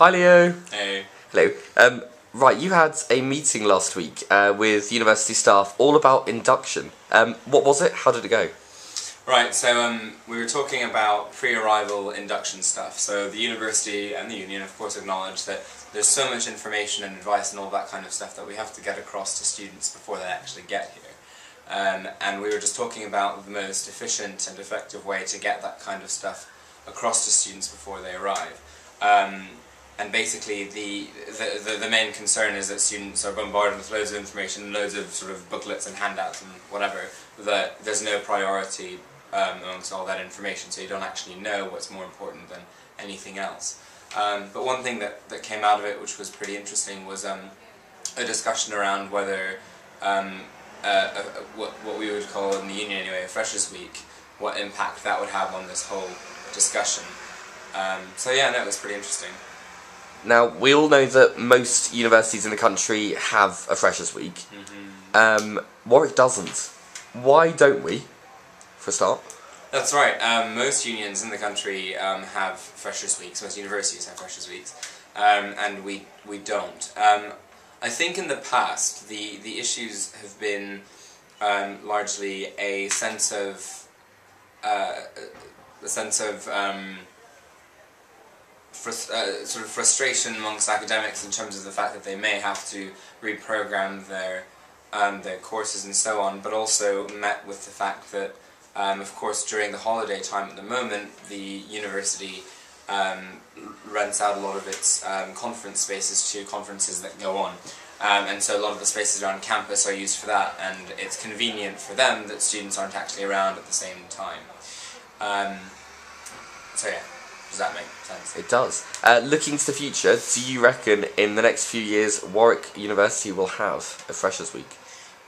Hi Leo. Hey. Hello. Right, you had a meeting last week with university staff all about induction. What was it? How did it go? Right, so we were talking about pre-arrival induction stuff. So the university and the union, of course, acknowledge that there's so much information and advice and all that kind of stuff that we have to get across to students before they actually get here. And we were just talking about the most efficient and effective way to get that kind of stuff across to students before they arrive. And basically the main concern is that students are bombarded with loads of information, loads of sort of booklets and handouts and whatever, that there's no priority amongst all that information, so you don't actually know what's more important than anything else. But one thing that came out of it, which was pretty interesting, was a discussion around whether what we would call in the union anyway, a Freshers' Week, what impact that would have on this whole discussion. So yeah, no, it was pretty interesting. Now, we all know that most universities in the country have a Freshers' Week. Mm-hmm. Warwick doesn't. Why don't we, for a start? That's right. Most unions in the country have Freshers' Weeks. Most universities have Freshers' Weeks, and we don't. I think in the past the issues have been largely a sense of sort of frustration amongst academics in terms of the fact that they may have to reprogram their courses and so on, but also met with the fact that, of course, during the holiday time at the moment, the university rents out a lot of its conference spaces to conferences that go on. And so a lot of the spaces around campus are used for that, and it's convenient for them that students aren't actually around at the same time. So yeah. Does that make sense? It does. Looking to the future, do you reckon in the next few years Warwick University will have a Freshers' Week?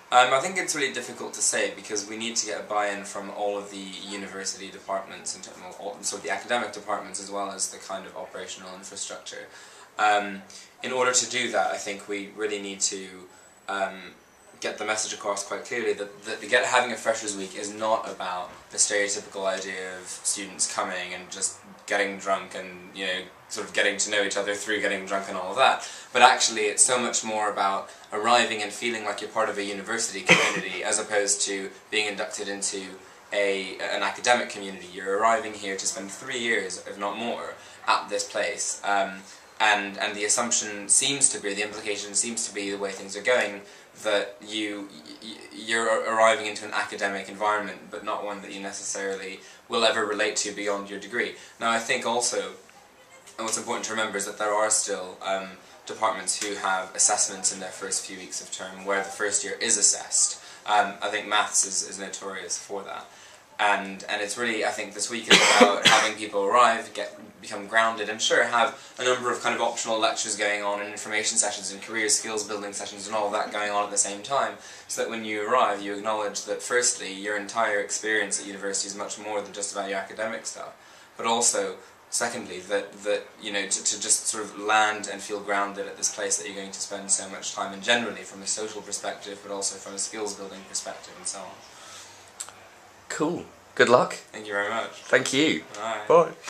I think it's really difficult to say because we need to get a buy-in from all of the university departments, and sort of the academic departments as well as the kind of operational infrastructure. In order to do that, I think we really need to get the message across quite clearly that having a Freshers' Week is not about the stereotypical idea of students coming and just getting drunk and, you know, sort of getting to know each other through getting drunk and all of that, but actually it's so much more about arriving and feeling like you're part of a university community as opposed to being inducted into an academic community. You're arriving here to spend 3 years, if not more, at this place, and the assumption seems to be, the implication seems to be, the way things are going, that you're arriving into an academic environment, but not one that you necessarily will ever relate to beyond your degree. Now, I think also, and what's important to remember is that there are still departments who have assessments in their first few weeks of term, where the first year is assessed. I think maths is notorious for that. And it's really, I think this week is about having people arrive, become grounded, and sure, have a number of kind of optional lectures going on, and information sessions, and career skills building sessions, and all of that going on at the same time, so that when you arrive, you acknowledge that firstly, your entire experience at university is much more than just about your academic stuff, but also, secondly, that you know, to just sort of land and feel grounded at this place that you're going to spend so much time in, generally from a social perspective, but also from a skills building perspective, and so on. Cool. Good luck. Thank you very much. Thank you. Bye. Bye.